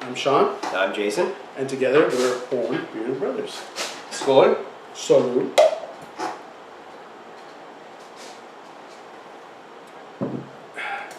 I'm Sean. I'm Jason. And together we're Horn Bearded Brothers. Skål. Salud.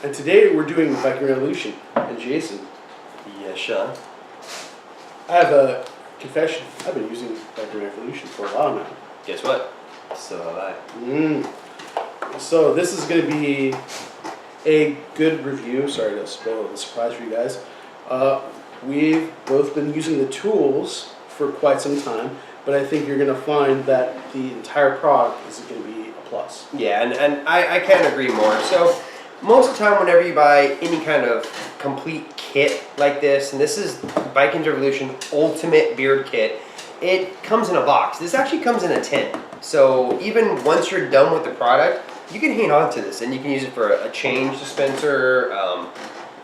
And today we're doing Viking Revolution. And Jason, Yes, Sean. I have a confession. I've been using Viking Revolution for a while now. Guess what? So have I. So this is going to be a good review. Sorry to spoil the surprise for you guys. We've both been using the tools for quite some time, but I think you're going to find that the entire product is going to be a plus. Yeah, and I can't agree more. So most of the time whenever you buy any kind of complete kit like this, and this is Viking Revolution Ultimate Beard Kit, it comes in a box. This actually comes in a tin. So even once you're done with the product, you can hang on to this and you can use it for a change dispenser,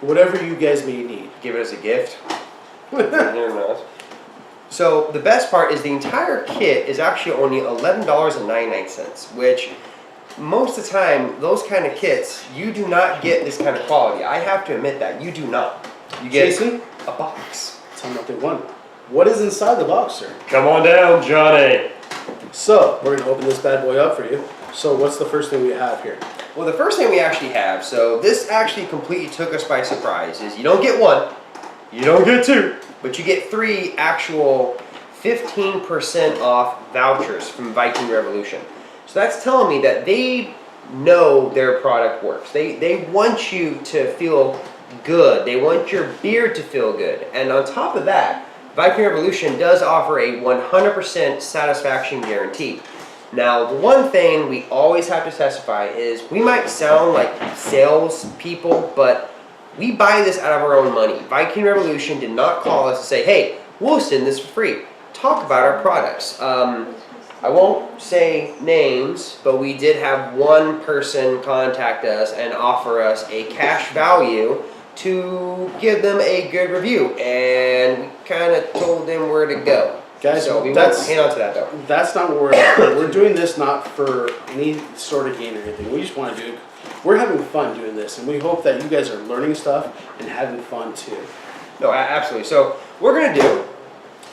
whatever you guys may need. give it as a gift. Never knows. So the best part is the entire kit is actually only $11.99, which most of the time, those kind of kits, you do not get this kind of quality. I have to admit that. You do not. You get Jason, a box. tell them what they want. What is inside the box, sir? Come on down, Johnny. So, we're going to open this bad boy up for you. So, what's the first thing we have here? Well, the first thing we actually have, so this actually completely took us by surprise, is you don't get one, you don't get two, but you get 3 actual 15% off vouchers from Viking Revolution. So that's telling me that they know their product works. They want you to feel good. They want your beard to feel good. And on top of that, Viking Revolution does offer a 100% satisfaction guarantee. Now, the one thing we always have to specify is we might sound like sales people, but we buy this out of our own money. Viking Revolution did not call us and say, hey, we'll send this for free. Talk about our products. I won't say names, but we did have one person contact us and offer us a cash value to give them a good review, and we kind of told them where to go. Guys, so we won't hang on to that though. That's not what we're at. We're doing this not for any sort of gain or anything. We just want to do it. We're having fun doing this, and we hope that you guys are learning stuff and having fun too. No, absolutely. So what we're going to do,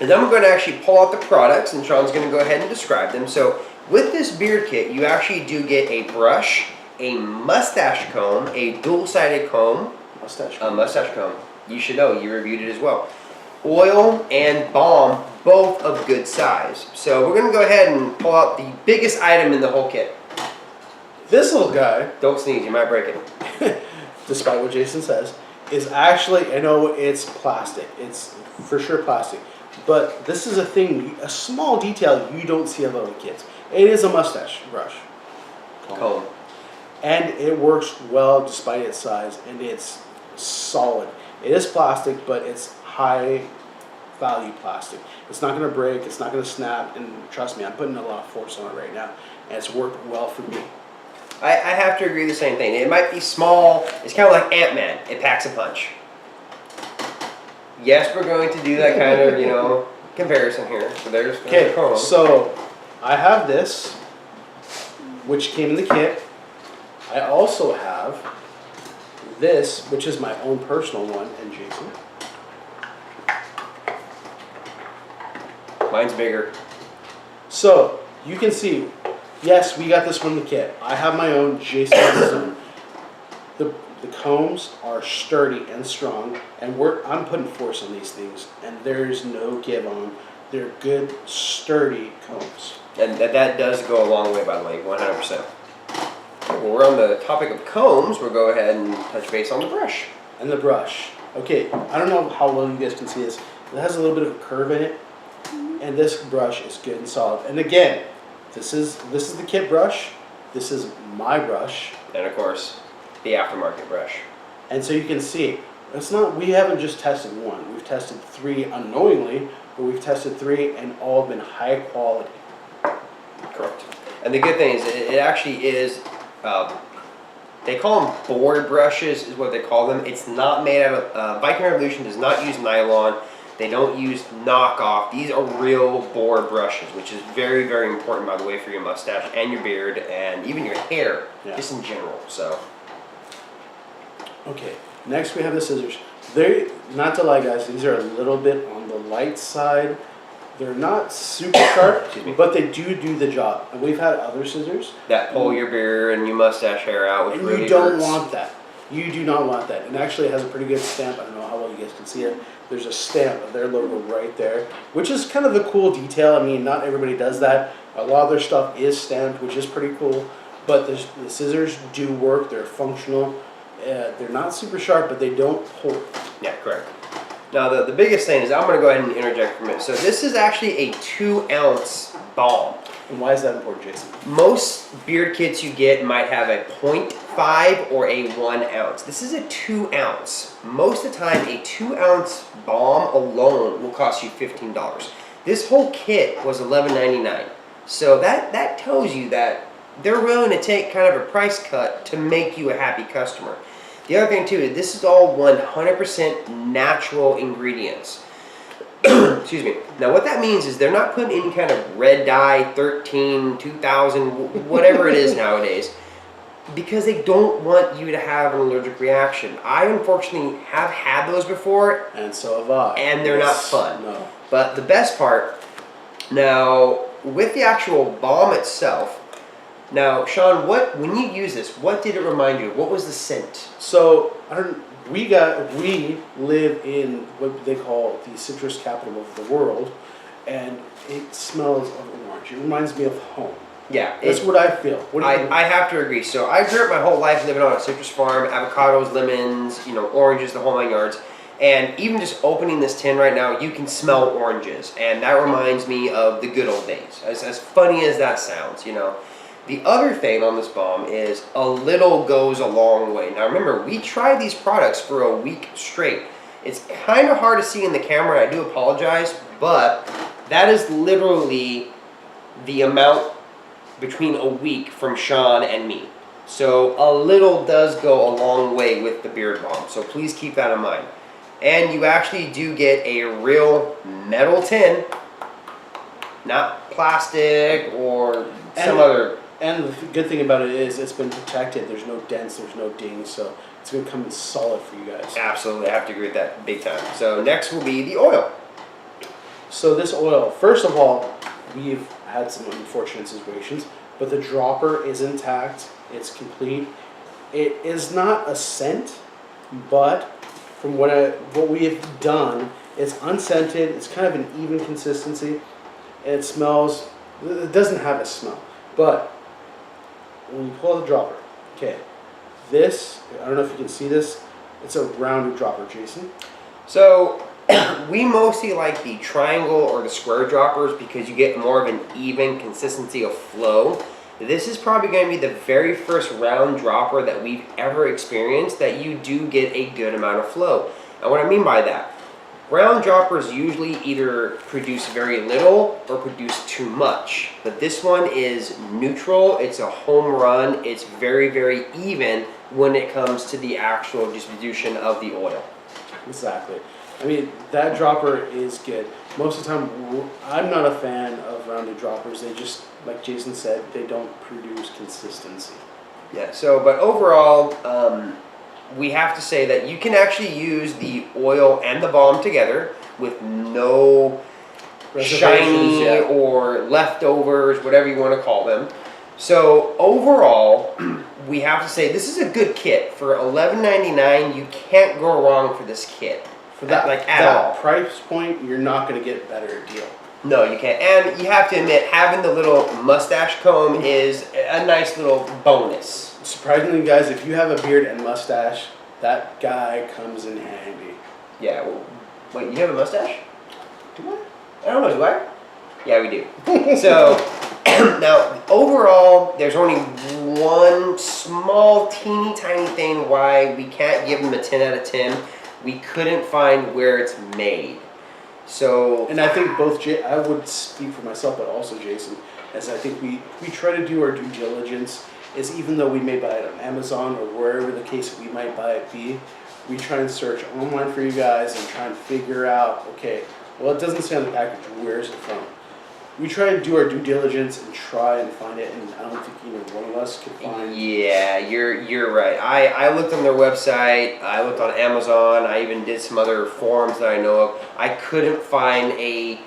and then we're going to actually pull out the products, and Sean's going to go ahead and describe them. So with this beard kit, you actually do get a brush, a mustache comb, a dual-sided comb. Mustache comb. A mustache comb. You should know, you reviewed it as well. Oil and balm, both of good size. So we're going to go ahead and pull out the biggest item in the whole kit. This little guy, Don't sneeze, you might break it. despite what Jason says, is actually, I know it's plastic. It's for sure plastic. But this is a thing, a small detail you don't see on little kids. It is a mustache brush. Comb. And it works well despite its size, and it's solid. It is plastic, but it's high value plastic. It's not going to break, it's not going to snap, and trust me, I'm putting a lot of force on it right now, and it's worked well for me. I have to agree the same thing. It might be small, it's kind of like Ant-Man, it packs a punch. Yes, we're going to do that kind of, comparison here. So there's Okay, the comb. so I have this, which came in the kit. I also have this, which is my own personal one, and Jason. Mine's bigger. So, you can see, yes, we got this from the kit. I have my own, Jason has his own. The combs are sturdy and strong, and I'm putting force on these things, and there's no give on them. They're good, sturdy combs. And that does go a long way, by the way, 100%. Well, we're on the topic of combs. We'll go ahead and touch base on the brush. And the brush. Okay, I don't know how well you guys can see this. It has a little bit of a curve in it, and this brush is good and solid. And again, this is the kit brush. This is my brush. And of course, the aftermarket brush. And so you can see, we haven't just tested one. We've tested 3 unknowingly, but we've tested 3 and all have been high quality. Correct. And the good thing is, it actually is, they call them board brushes, is what they call them. It's not made out of, Viking Revolution does not use nylon. They don't use knockoff. These are real board brushes, which is very, very important, by the way, for your mustache and your beard and even your hair, just in general. So Okay, next we have the scissors. They, not to lie, guys, these are a little bit on the light side. They're not super sharp, Excuse me. but they do the job. And we've had other scissors. That pull your beard and your mustache hair out, which And really you don't hurts. want that. You do not want that. And actually it has a pretty good stamp. I don't know how well you guys can see it. There's a stamp of their logo right there, which is kind of a cool detail. I mean, not everybody does that. A lot of their stuff is stamped, which is pretty cool. But the scissors do work. They're functional. They're not super sharp, but they don't pull. Yeah, correct. Now the biggest thing is, I'm going to go ahead and interject for a minute. So this is actually a 2-ounce balm. And why is that important, Jason? Most beard kits you get might have a 0.5 or a 1 ounce. This is a 2 ounce. Most of the time, a 2 ounce balm alone will cost you $15. This whole kit was $11.99. So that tells you that they're willing to take kind of a price cut to make you a happy customer. The other thing too is this is all 100% natural ingredients. Excuse me. Now what that means is they're not putting any kind of red dye, 13, 2000, whatever it is nowadays, because they don't want you to have an allergic reaction. I unfortunately have had those before. And so have I. And they're not fun. No. But the best part, now with the actual balm itself, now Sean, when you use this, what did it remind you of? What was the scent? So we live in what they call the citrus capital of the world, and it smells of orange. It reminds me of home. Yeah, That's what I feel. What do you I have to agree. So I grew up my whole life living on a citrus farm, avocados, lemons, oranges, the whole 9 yards. And even just opening this tin right now, you can smell oranges, and that reminds me of the good old days. As funny as that sounds, The other thing on this balm is a little goes a long way. Now remember, we tried these products for a week straight. It's kind of hard to see in the camera, I do apologize, but that is literally the amount between a week from Sean and me. So a little does go a long way with the beard balm, so please keep that in mind. And you actually do get a real metal tin, not plastic or some other. And the good thing about it is it's been protected. There's no dents, there's no dings, so it's going to come in solid for you guys. Absolutely, I have to agree with that big time. So next will be the oil. So this oil, first of all, we've had some unfortunate situations, but the dropper is intact. It's complete. It is not a scent, but from what we have done, it's unscented. It's kind of an even consistency, and it smells. It doesn't have a smell, but when you pull out the dropper, okay, this, I don't know if you can see this, it's a rounded dropper, Jason. So we mostly like the triangle or the square droppers because you get more of an even consistency of flow. This is probably going to be the very first round dropper that we've ever experienced that you do get a good amount of flow. And what I mean by that, round droppers usually either produce very little or produce too much. But this one is neutral, it's a home run, it's very, very even when it comes to the actual distribution of the oil. Exactly. I mean, that dropper is good. Most of the time, I'm not a fan of rounded droppers. They just, like Jason said, they don't produce consistency. Yeah, so, but overall, we have to say that you can actually use the oil and the balm together with no shiny or leftovers, whatever you want to call them. So overall, we have to say this is a good kit. For $11.99, you can't go wrong for this kit. For that, at all. Price point, you're not going to get a better deal. No, you can't. And you have to admit, having the little mustache comb is a nice little bonus. Surprisingly, guys, if you have a beard and mustache, that guy comes in handy. Yeah. Well, wait, you have a mustache? Do I? I don't know. Do I? Yeah, we do. So now, overall, there's only one small, teeny tiny thing why we can't give them a 10 out of 10. We couldn't find where it's made. So, and I think I would speak for myself, but also Jason, as I think we try to do our due diligence, is even though we may buy it on Amazon or wherever the case we might buy it be, we try and search online for you guys and try and figure out, okay, well, it doesn't say on the package, where's it from? we try and do our due diligence and try and find it, and I don't think one of us could find. Yeah, you're right. I looked on their website. I looked on Amazon. I even did some other forums that I know of. I couldn't find a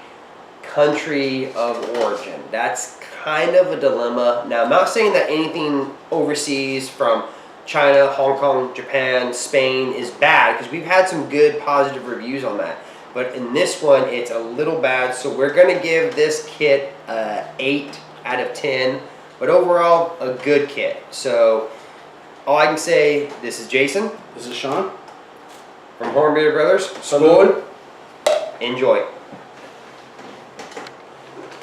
country of origin. That's kind of a dilemma. Now, I'm not saying that anything overseas from China, Hong Kong, Japan, Spain is bad, because we've had some good positive reviews on that. But in this one, it's a little bad. So we're going to give this kit 8 out of 10. But overall, a good kit. So all I can say, this is Jason. This is Sean from Hornbeard Brothers. Spoon. Enjoy.